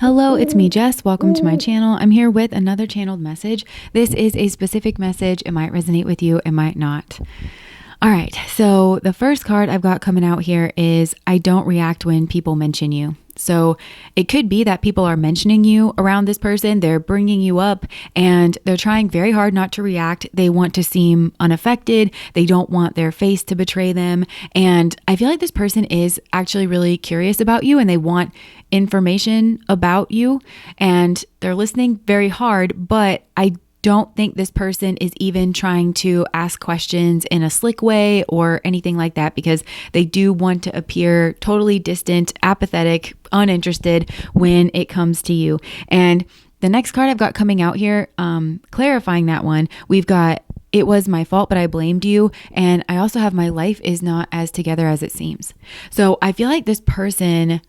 Hello, it's me, Jess. Welcome to my channel. I'm here with another channeled message. This is a specific message. It might resonate with you, it might not. All right, so the first card I've got coming out here is I don't react when people mention you. So it could be that people are mentioning you around this person. They're bringing you up and they're trying very hard not to react. They want to seem unaffected. They don't want their face to betray them. And I feel like this person is actually really curious about you and they want information about you and they're listening very hard, but I don't think this person is even trying to ask questions in a slick way or anything like that because they do want to appear totally distant, apathetic, uninterested when it comes to you. And the next card I've got coming out here, clarifying that one, we've got it was my fault, but I blamed you. And I also have my life is not as together as it seems. So I feel like this person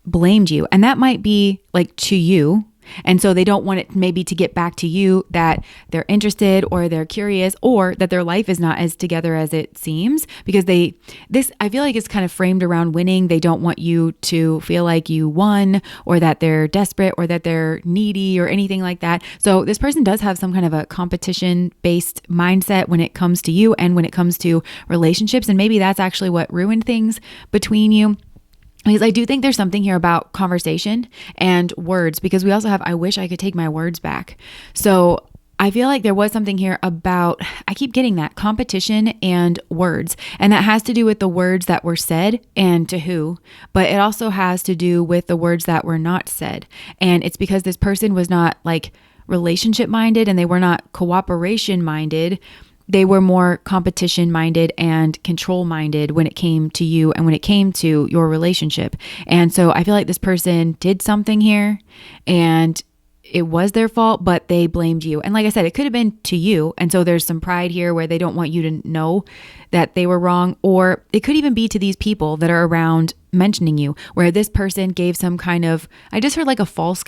blamed you, and that might be like to you. And so they don't want it maybe to get back to you that they're interested or they're curious or that their life is not as together as it seems because I feel like it's kind of framed around winning. They don't want you to feel like you won or that they're desperate or that they're needy or anything like that. So this person does have some kind of a competition based mindset when it comes to you and when it comes to relationships. And maybe that's actually what ruined things between you. Because I do think there's something here about conversation and words because we also have, I wish I could take my words back. So I feel like there was something here about, I keep getting that competition and words. And that has to do with the words that were said and to who, but it also has to do with the words that were not said. And it's because this person was not like relationship minded and they were not cooperation minded. They were more competition minded and control minded when it came to you and when it came to your relationship. And so I feel like this person did something here and it was their fault, but they blamed you. And like I said, it could have been to you. And so there's some pride here where they don't want you to know that they were wrong. Or it could even be to these people that are around mentioning you, where this person gave some kind of, I just heard like a false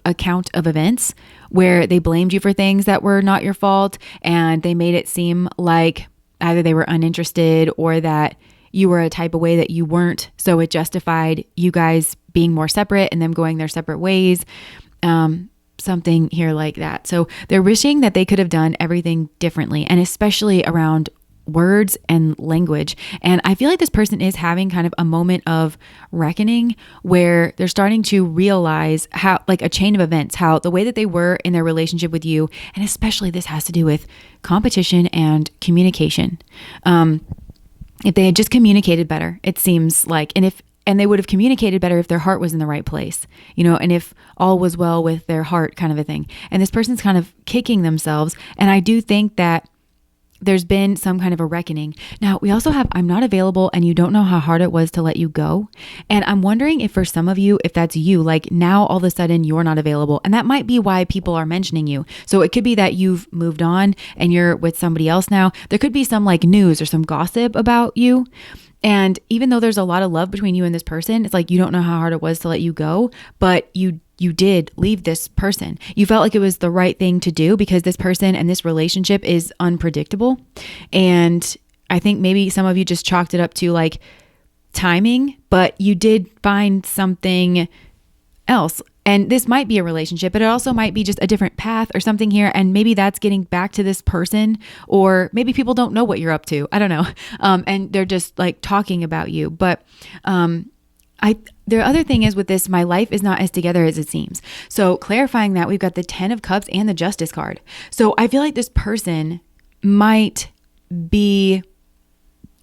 account of events where they blamed you for things that were not your fault. And they made it seem like either they were uninterested or that you were a type of way that you weren't. So it justified you guys being more separate and them going their separate ways. Something here like that. So they're wishing that they could have done everything differently, and especially around words and language. And I feel like this person is having kind of a moment of reckoning where they're starting to realize how, like a chain of events, how the way that they were in their relationship with you, and especially this has to do with competition and communication. If they had just communicated better, it seems like, and they would have communicated better if their heart was in the right place, and if all was well with their heart kind of a thing. And this person's kind of kicking themselves. And I do think that there's been some kind of a reckoning. Now, we also have, I'm not available and you don't know how hard it was to let you go. And I'm wondering if for some of you, if that's you, like now all of a sudden you're not available. And that might be why people are mentioning you. So it could be that you've moved on and you're with somebody else now. There could be some like news or some gossip about you. And even though there's a lot of love between you and this person, it's like you don't know how hard it was to let you go, but you did leave this person. You felt like it was the right thing to do because this person and this relationship is unpredictable. And I think maybe some of you just chalked it up to like timing, but you did find something else. And this might be a relationship, but it also might be just a different path or something here. And maybe that's getting back to this person, or maybe people don't know what you're up to. I don't know. And they're just like talking about you. But the other thing is with this, my life is not as together as it seems. So clarifying that, we've got the 10 of Cups and the Justice card. So I feel like this person might be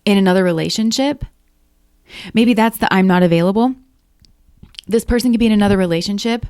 in another relationship. Maybe that's the I'm not available. This person could be in another relationship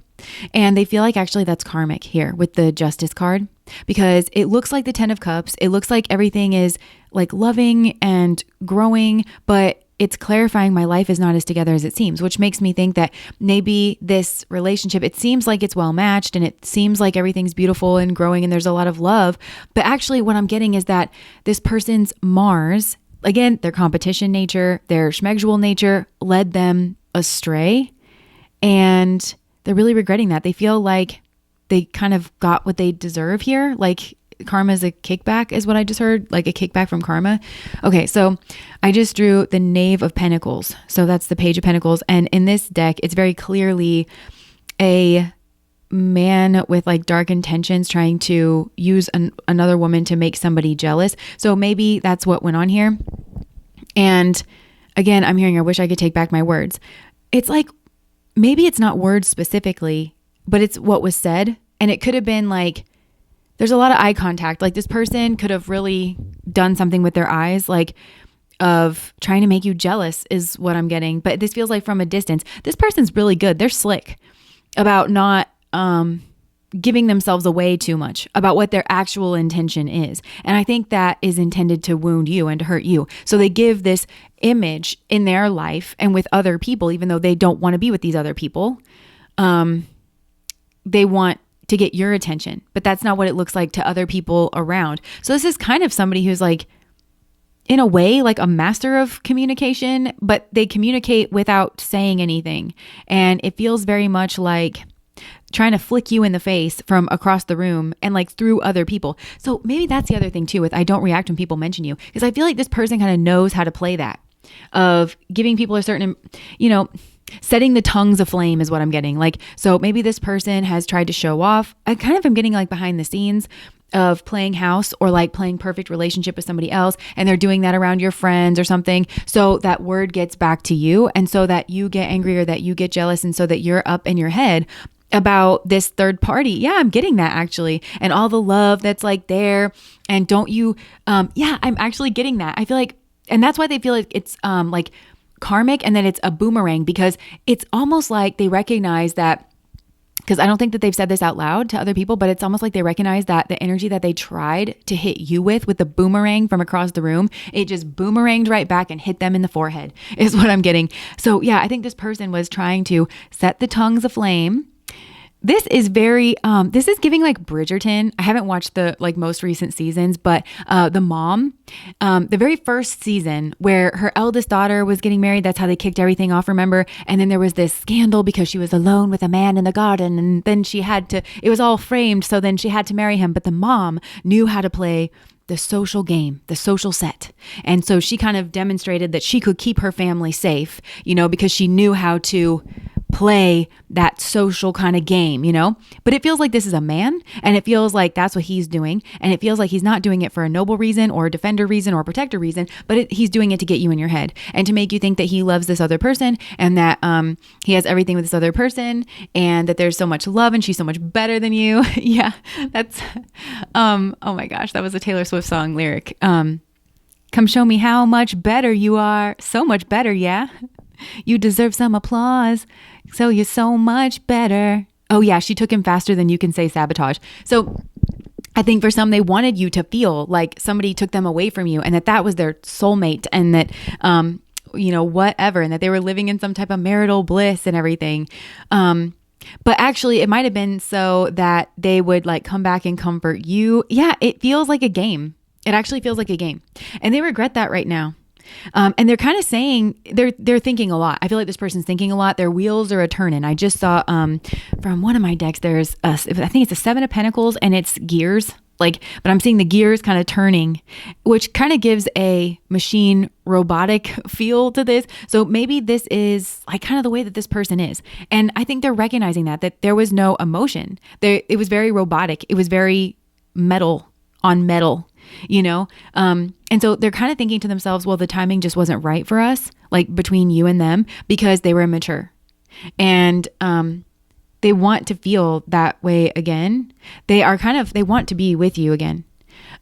and they feel like actually that's karmic here with the Justice card because it looks like the 10 of Cups. It looks like everything is like loving and growing, but it's clarifying my life is not as together as it seems, which makes me think that maybe this relationship, it seems like it's well matched and it seems like everything's beautiful and growing and there's a lot of love. But actually what I'm getting is that this person's Mars, again, their competition nature, their schmegdual nature led them astray. And they're really regretting that. They feel like they kind of got what they deserve here. Like karma is a kickback is what I just heard, like a kickback from karma. Okay, so I just drew the Knave of Pentacles. So that's the Page of Pentacles. And in this deck, it's very clearly a man with like dark intentions trying to use another woman to make somebody jealous. So maybe that's what went on here. And again, I'm hearing, I wish I could take back my words. It's like, maybe it's not words specifically, but it's what was said. And it could have been like, there's a lot of eye contact. Like this person could have really done something with their eyes, like of trying to make you jealous is what I'm getting. But this feels like from a distance. This person's really good. They're slick about not giving themselves away too much about what their actual intention is. And I think that is intended to wound you and to hurt you. So they give this image in their life and with other people, even though they don't want to be with these other people. They want to get your attention, but that's not what it looks like to other people around. So this is kind of somebody who's like, in a way, like a master of communication, but they communicate without saying anything. And it feels very much like trying to flick you in the face from across the room and like through other people. So maybe that's the other thing too with I don't react when people mention you, because I feel like this person kind of knows how to play that of giving people a certain, setting the tongues aflame is what I'm getting. Like, so maybe this person has tried to show off. I kind of am getting like behind the scenes of playing house or like playing perfect relationship with somebody else. And they're doing that around your friends or something. So that word gets back to you. And so that you get angry or that you get jealous. And so that you're up in your head about this third party. Yeah, I'm getting that actually. And all the love that's like there. And don't you, I'm actually getting that. I feel like, and that's why they feel like it's like karmic and then it's a boomerang, because it's almost like they recognize that, because I don't think that they've said this out loud to other people, but it's almost like they recognize that the energy that they tried to hit you with the boomerang from across the room, it just boomeranged right back and hit them in the forehead is what I'm getting. So yeah, I think this person was trying to set the tongues aflame. This is very, this is giving like Bridgerton. I haven't watched the like most recent seasons, but the mom, the very first season where her eldest daughter was getting married, that's how they kicked everything off, remember? And then there was this scandal because she was alone with a man in the garden, and then she had to, it was all framed, so then she had to marry him. But the mom knew how to play the social game, the social set. And so she kind of demonstrated that she could keep her family safe, because she knew how to play that social kind of game, but it feels like this is a man, and it feels like that's what he's doing. And it feels like he's not doing it for a noble reason or a defender reason or a protector reason, but he's doing it to get you in your head and to make you think that he loves this other person and that he has everything with this other person and that there's so much love and she's so much better than you. Yeah, that's, oh my gosh, that was a Taylor Swift song lyric. Come show me how much better you are. So much better, yeah. You deserve some applause. So you're so much better. Oh yeah, she took him faster than you can say sabotage. So I think for some, they wanted you to feel like somebody took them away from you and that was their soulmate and that, whatever, and that they were living in some type of marital bliss and everything. But actually it might've been so that they would like come back and comfort you. Yeah, it feels like a game. It actually feels like a game. And they regret that right now. And they're kind of saying they're thinking a lot. I feel like this person's thinking a lot. Their wheels are a turning. I just saw from one of my decks, there's I think it's a 7 of Pentacles and it's gears. But I'm seeing the gears kind of turning, which kind of gives a machine robotic feel to this. So maybe this is like kind of the way that this person is. And I think they're recognizing that there was no emotion. It was very robotic. It was very metal on metal. And so they're kind of thinking to themselves, well, the timing just wasn't right for us, like between you and them, because they were immature and, they want to feel that way again. They want to be with you again.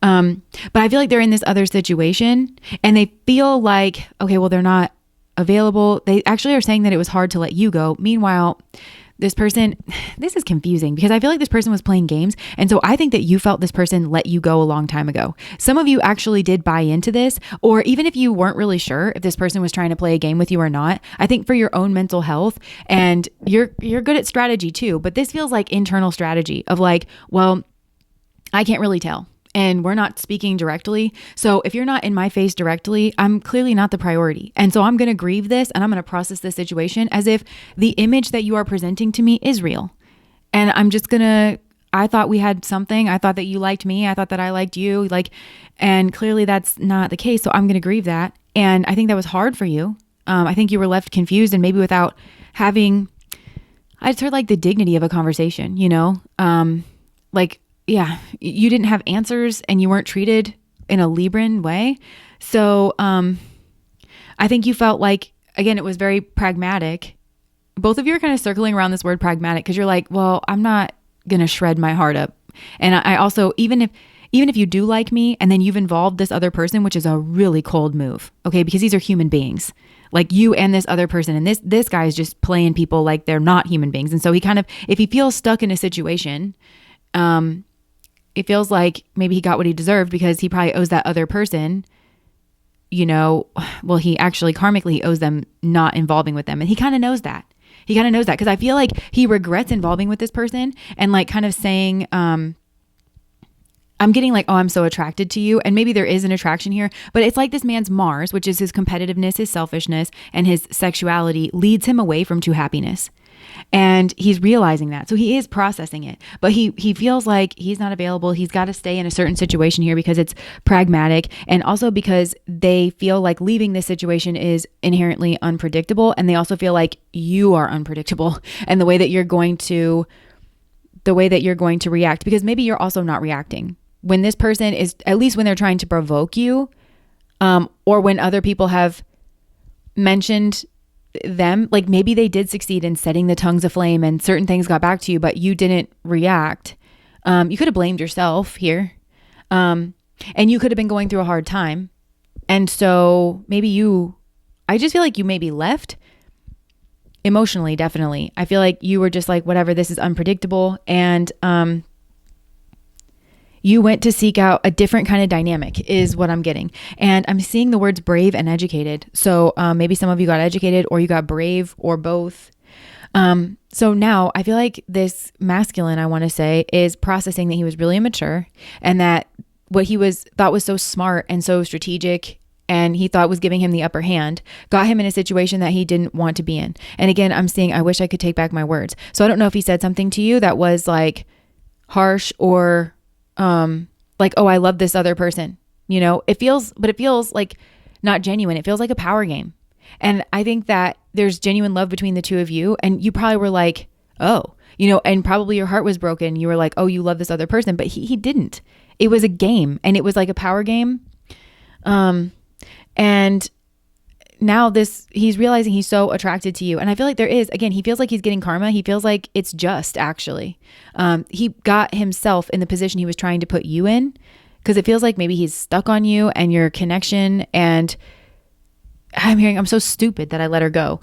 But I feel like they're in this other situation and they feel like, okay, well, they're not available. They actually are saying that it was hard to let you go. Meanwhile, this is confusing because I feel like this person was playing games. And so I think that you felt this person let you go a long time ago. Some of you actually did buy into this, or even if you weren't really sure if this person was trying to play a game with you or not, I think for your own mental health, and you're good at strategy too, but this feels like internal strategy of like, well, I can't really tell. And we're not speaking directly. So if you're not in my face directly, I'm clearly not the priority. And so I'm going to grieve this and I'm going to process this situation as if the image that you are presenting to me is real. And I'm just I thought we had something. I thought that you liked me. I thought that I liked you. And clearly that's not the case. So I'm going to grieve that. And I think that was hard for you. I think you were left confused and maybe without having, I just heard like the dignity of a conversation, you know? Like, yeah, you didn't have answers and you weren't treated in a Libran way. So, I think you felt like, again, it was very pragmatic. Both of you are kind of circling around this word pragmatic because you're like, well, I'm not going to shred my heart up. And I also, even if you do like me and then you've involved this other person, which is a really cold move, okay? Because these are human beings, like you and this other person. And this guy is just playing people like they're not human beings. And so he kind of, if he feels stuck in a situation, it feels like maybe he got what he deserved because he probably owes that other person, you know, well, he actually karmically owes them not involving with them. And he kind of knows that. Because I feel like he regrets involving with this person and like kind of saying, I'm getting like, oh, I'm so attracted to you. And maybe there is an attraction here, but it's like this man's Mars, which is his competitiveness, his selfishness, and his sexuality leads him away from true happiness. And he's realizing that. So he is processing it, but he feels like he's not available. He's got to stay in a certain situation here because it's pragmatic. And also because they feel like leaving this situation is inherently unpredictable. And they also feel like you are unpredictable and the way that you're going to react, because maybe you're also not reacting when this person is, at least when they're trying to provoke you, or when other people have mentioned them, like maybe they did succeed in setting the tongues aflame and certain things got back to you, but you didn't react. You could have blamed yourself here. And you could have been going through a hard time. And so I just feel like you maybe left emotionally, definitely. I feel like you were just like, whatever, this is unpredictable. And, you went to seek out a different kind of dynamic is what I'm getting. And I'm seeing the words brave and educated. So maybe some of you got educated or you got brave or both. So now I feel like this masculine, I want to say, is processing that he was really immature and that what he thought was so smart and so strategic and he thought was giving him the upper hand got him in a situation that he didn't want to be in. And again, I'm seeing, I wish I could take back my words. So I don't know if he said something to you that was like harsh or like, oh, I love this other person, you know, it feels like not genuine. It feels like a power game. And I think that there's genuine love between the two of you. And you probably were like, oh, you know, and probably your heart was broken. You were like, oh, you love this other person, but he didn't. It was a game and it was like a power game. And now he's realizing he's so attracted to you. And I feel like he feels like he's getting karma. He feels like it's just actually, he got himself in the position he was trying to put you in because it feels like maybe he's stuck on you and your connection. And I'm so stupid that I let her go.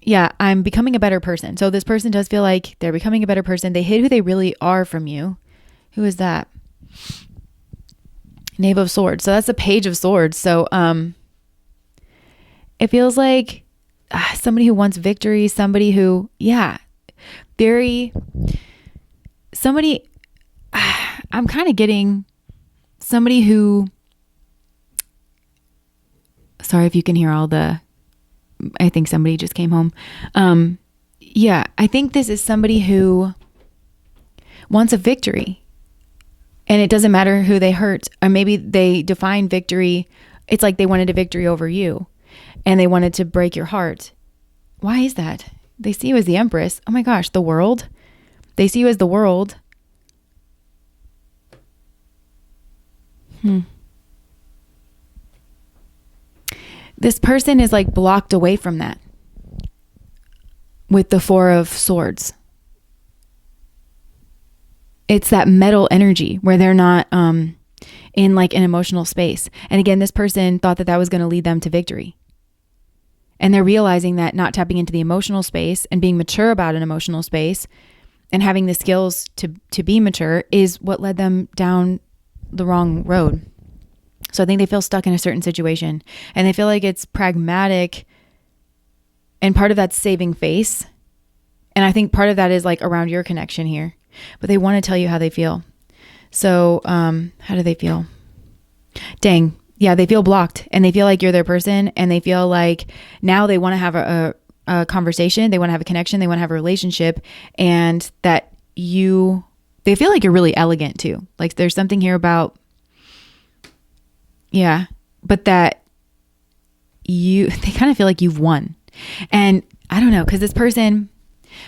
Yeah, I'm becoming a better person. So this person does feel like they're becoming a better person. They hid who they really are from you. Who is that? Knave of Swords. So that's the Page of Swords. So, it feels like somebody who wants victory, somebody who, I'm kind of getting somebody who, sorry if you can hear I think somebody just came home. I think this is somebody who wants a victory and it doesn't matter who they hurt, or maybe they define victory. It's like they wanted a victory over you. And they wanted to break your heart. Why is that? They see you as the Empress. Oh my gosh, the world. They see you as the world. This person is like blocked away from that with the Four of Swords. It's that metal energy where they're not in like an emotional space. And again, this person thought that was going to lead them to victory. And they're realizing that not tapping into the emotional space and being mature about an emotional space and having the skills to be mature is what led them down the wrong road. So I think they feel stuck in a certain situation and they feel like it's pragmatic, and part of that's saving face. And I think part of that is like around your connection here, but they want to tell you how they feel. So, how do they feel? Dang. Yeah, they feel blocked and they feel like you're their person, and they feel like now they want to have a conversation. They want to have a connection. They want to have a relationship, and that they feel like you're really elegant too. Like there's something here about, but that they kind of feel like you've won. And I don't know, because this person,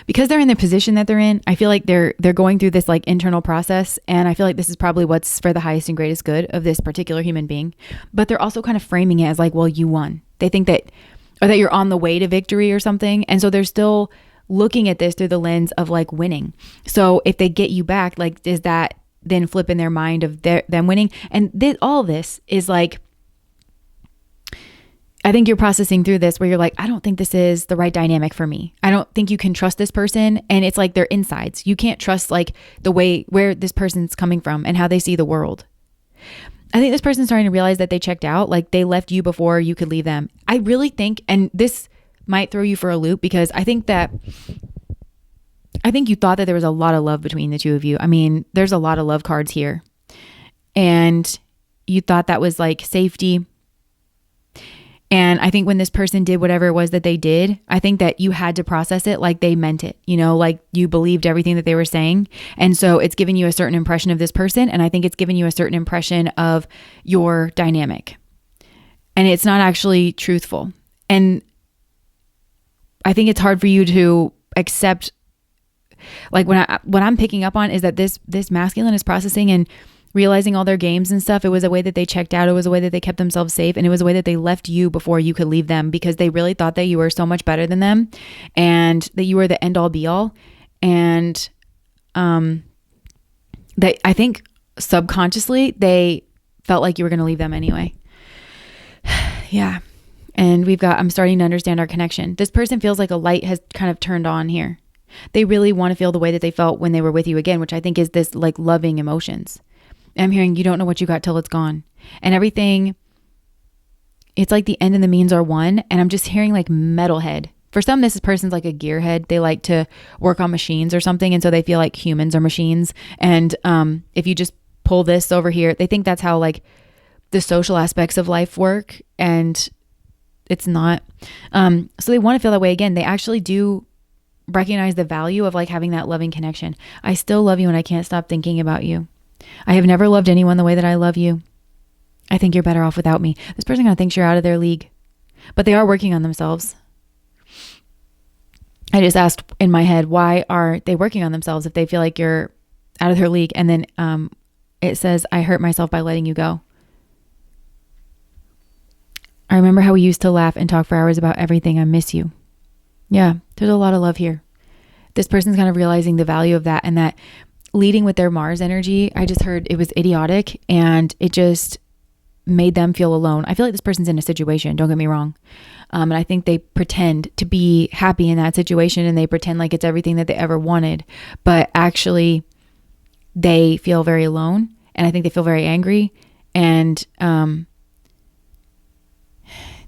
because they're in the position that they're in, I feel like they're going through this like internal process. And I feel like this is probably what's for the highest and greatest good of this particular human being. But they're also kind of framing it as like, well, you won. They think that, or that you're on the way to victory or something. And so they're still looking at this through the lens of like winning. So if they get you back, like, is that then flip in their mind of them winning? And all this is like, I think you're processing through this where you're like, I don't think this is the right dynamic for me. I don't think you can trust this person. And it's like their insides. You can't trust like the way where this person's coming from and how they see the world. I think this person's starting to realize that they checked out, like they left you before you could leave them. I really think, and this might throw you for a loop, because I think you thought that there was a lot of love between the two of you. I mean, there's a lot of love cards here. And you thought that was like safety. And I think when this person did whatever it was that they did, I think that you had to process it like they meant it, you know, like you believed everything that they were saying. And so it's giving you a certain impression of this person. And I think it's giving you a certain impression of your dynamic. And it's not actually truthful. And I think it's hard for you to accept, like what I'm picking up on is that this masculine is processing and realizing all their games and stuff. It was a way that they checked out. It was a way that they kept themselves safe. And it was a way that they left you before you could leave them, because they really thought that you were so much better than them and that you were the end all be all. And that I think subconsciously they felt like you were going to leave them anyway. Yeah. And I'm starting to understand our connection. This person feels like a light has kind of turned on here. They really want to feel the way that they felt when they were with you again, which I think is this like loving emotions. I'm hearing you don't know what you got till it's gone. And everything, it's like the end and the means are one. And I'm just hearing like metalhead. For some, this person's like a gearhead. They like to work on machines or something. And so they feel like humans are machines. And if you just pull this over here, they think that's how like the social aspects of life work. And it's not. So they want to feel that way again. They actually do recognize the value of like having that loving connection. I still love you and I can't stop thinking about you. I have never loved anyone the way that I love you. I think you're better off without me. This person kind of thinks you're out of their league, but they are working on themselves. I just asked in my head, why are they working on themselves if they feel like you're out of their league? And then it says, I hurt myself by letting you go. I remember how we used to laugh and talk for hours about everything. I miss you. Yeah, there's a lot of love here. This person's kind of realizing the value of that, and that leading with their Mars energy, I just heard it was idiotic and it just made them feel alone. I feel like this person's in a situation, don't get me wrong. And I think they pretend to be happy in that situation and they pretend like it's everything that they ever wanted, but actually they feel very alone, and I think they feel very angry, and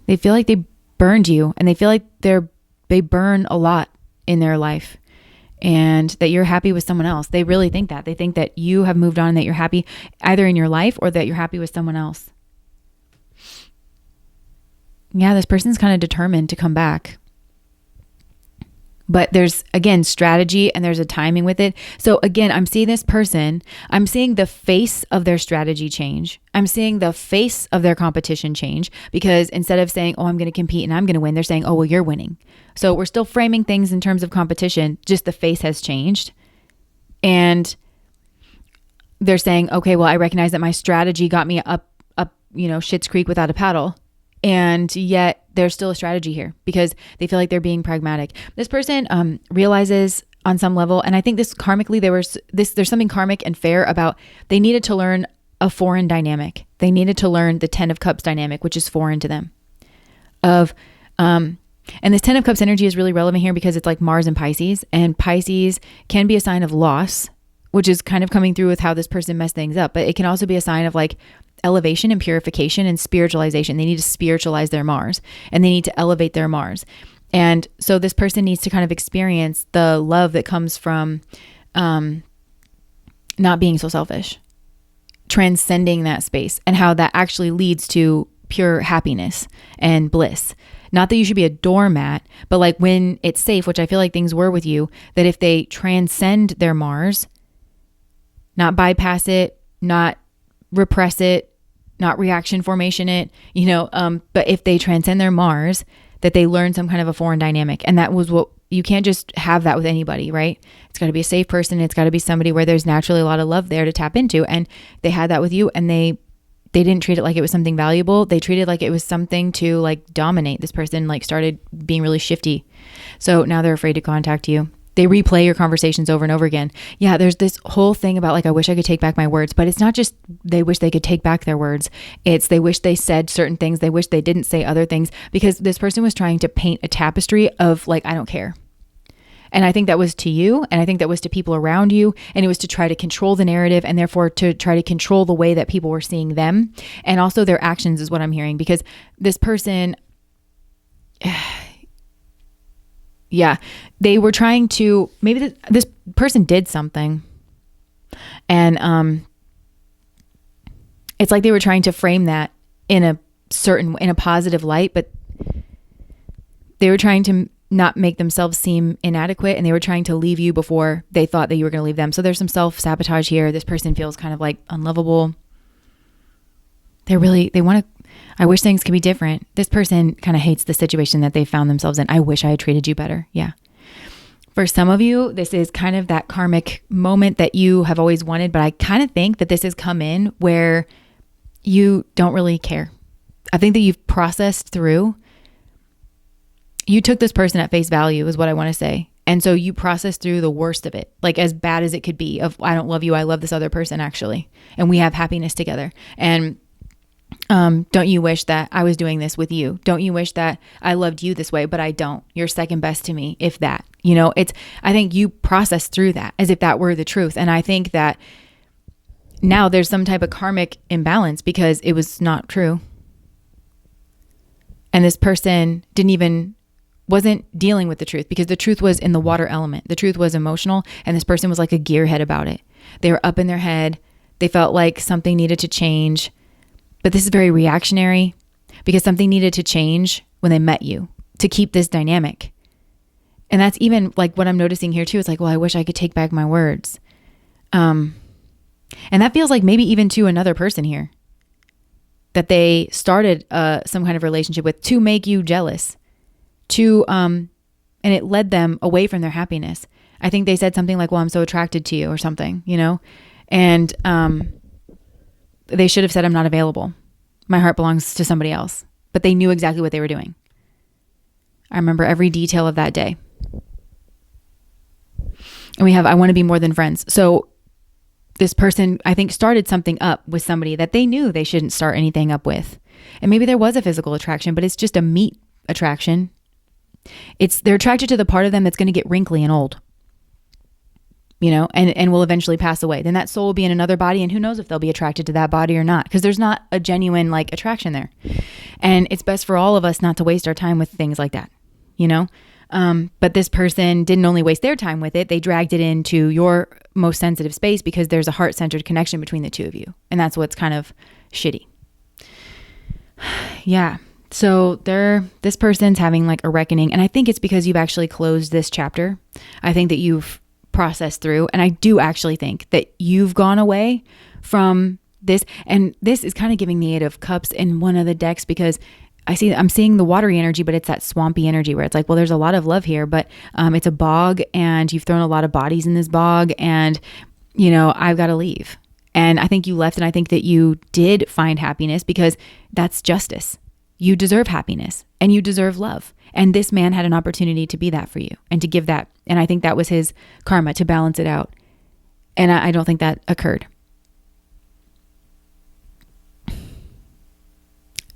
they feel like they burned you, and they feel like they burn a lot in their life. And that you're happy with someone else. They really think that. They think that you have moved on and that you're happy either in your life or that you're happy with someone else. Yeah, this person's kind of determined to come back. But there's, again, strategy and there's a timing with it. So again, I'm seeing this person, I'm seeing the face of their strategy change. I'm seeing the face of their competition change, because instead of saying, oh, I'm going to compete and I'm going to win, they're saying, oh, well, you're winning. So we're still framing things in terms of competition, just the face has changed. And they're saying, okay, well, I recognize that my strategy got me up, Schitt's Creek without a paddle. And yet there's still a strategy here because they feel like they're being pragmatic. This person realizes on some level, and I think this karmically, there's something karmic and fair about, they needed to learn a foreign dynamic. They needed to learn the 10 of Cups dynamic, which is foreign to them. And this 10 of Cups energy is really relevant here because it's like Mars and Pisces can be a sign of loss, which is kind of coming through with how this person messed things up. But it can also be a sign of like elevation and purification and spiritualization. They need to spiritualize their Mars and they need to elevate their Mars. And so this person needs to kind of experience the love that comes from not being so selfish, transcending that space, and how that actually leads to pure happiness and bliss. Not that you should be a doormat, but like when it's safe, which I feel like things were with you, that if they transcend their Mars, not bypass it, not repress it, not reaction formation it, but if they transcend their Mars, that they learned some kind of a foreign dynamic. And that was what, you can't just have that with anybody, right? It's got to be a safe person. It's got to be somebody where there's naturally a lot of love there to tap into. And they had that with you, and they didn't treat it like it was something valuable. They treated it like it was something to like dominate. This person like started being really shifty. So now they're afraid to contact you. They replay your conversations over and over again. Yeah, there's this whole thing about like, I wish I could take back my words, but it's not just they wish they could take back their words. It's they wish they said certain things. They wish they didn't say other things, because this person was trying to paint a tapestry of like, I don't care. And I think that was to you, and I think that was to people around you, and it was to try to control the narrative, and therefore to try to control the way that people were seeing them, and also their actions is what I'm hearing, because this person, yeah, they were trying to, maybe this person did something, and it's like they were trying to frame that in a positive light, but they were trying to not make themselves seem inadequate, and they were trying to leave you before they thought that you were going to leave them. So there's some self-sabotage here. This person feels kind of like unlovable. They want to, I wish things could be different. This person kind of hates the situation that they found themselves in. I wish I had treated you better. Yeah. For some of you, this is kind of that karmic moment that you have always wanted, but I kind of think that this has come in where you don't really care. I think that you've processed through. You took this person at face value is what I want to say. And so you processed through the worst of it, like as bad as it could be of, I don't love you, I love this other person actually. And we have happiness together. And don't you wish that I was doing this with you? Don't you wish that I loved you this way, but I don't? You're second best to me, if that. You know, I think you processed through that as if that were the truth. And I think that now there's some type of karmic imbalance because it was not true. And this person wasn't dealing with the truth, because the truth was in the water element. The truth was emotional, and this person was like a gearhead about it. They were up in their head. They felt like something needed to change. But this is very reactionary, because something needed to change when they met you to keep this dynamic. And that's even like what I'm noticing here too. It's like, well, I wish I could take back my words. And that feels like maybe even to another person here that they started some kind of relationship with to make you jealous. And it led them away from their happiness. I think they said something like, well, I'm so attracted to you or something, you know, and they should have said, I'm not available. My heart belongs to somebody else, but they knew exactly what they were doing. I remember every detail of that day. And we have, I want to be more than friends. So this person, I think, started something up with somebody that they knew they shouldn't start anything up with. And maybe there was a physical attraction, but it's just a meat attraction. They're attracted to the part of them that's going to get wrinkly and old, you know, and will eventually pass away. Then that soul will be in another body, and who knows if they'll be attracted to that body or not, because there's not a genuine like attraction there. And it's best for all of us not to waste our time with things like that, you know. But this person didn't only waste their time with it, they dragged it into your most sensitive space, because there's a heart-centered connection between the two of you. And that's what's kind of shitty. Yeah. So this person's having like a reckoning, and I think it's because you've actually closed this chapter. I think that you've processed through, and I do actually think that you've gone away from this, and this is kind of giving the Eight of Cups in one of the decks, because I'm seeing the watery energy, but it's that swampy energy where it's like, well, there's a lot of love here, but it's a bog, and you've thrown a lot of bodies in this bog, and you know, I've got to leave. And I think you left, and I think that you did find happiness, because that's justice. You deserve happiness, and you deserve love. And this man had an opportunity to be that for you and to give that. And I think that was his karma, to balance it out. And I don't think that occurred.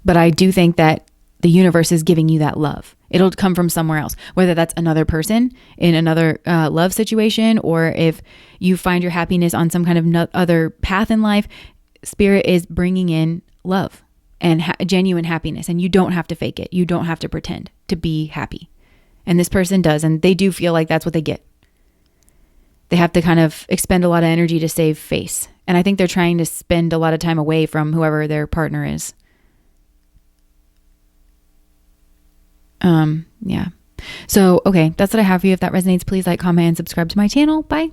But I do think that the universe is giving you that love. It'll come from somewhere else, whether that's another person in another love situation, or if you find your happiness on some kind of other path in life. Spirit is bringing in love and genuine happiness, and you don't have to fake it. You don't have to pretend to be happy. And this person does, and they do feel like that's what they get. They have to kind of expend a lot of energy to save face. And I think they're trying to spend a lot of time away from whoever their partner is. Yeah. So, okay, that's what I have for you. If that resonates, please like, comment, and subscribe to my channel. Bye.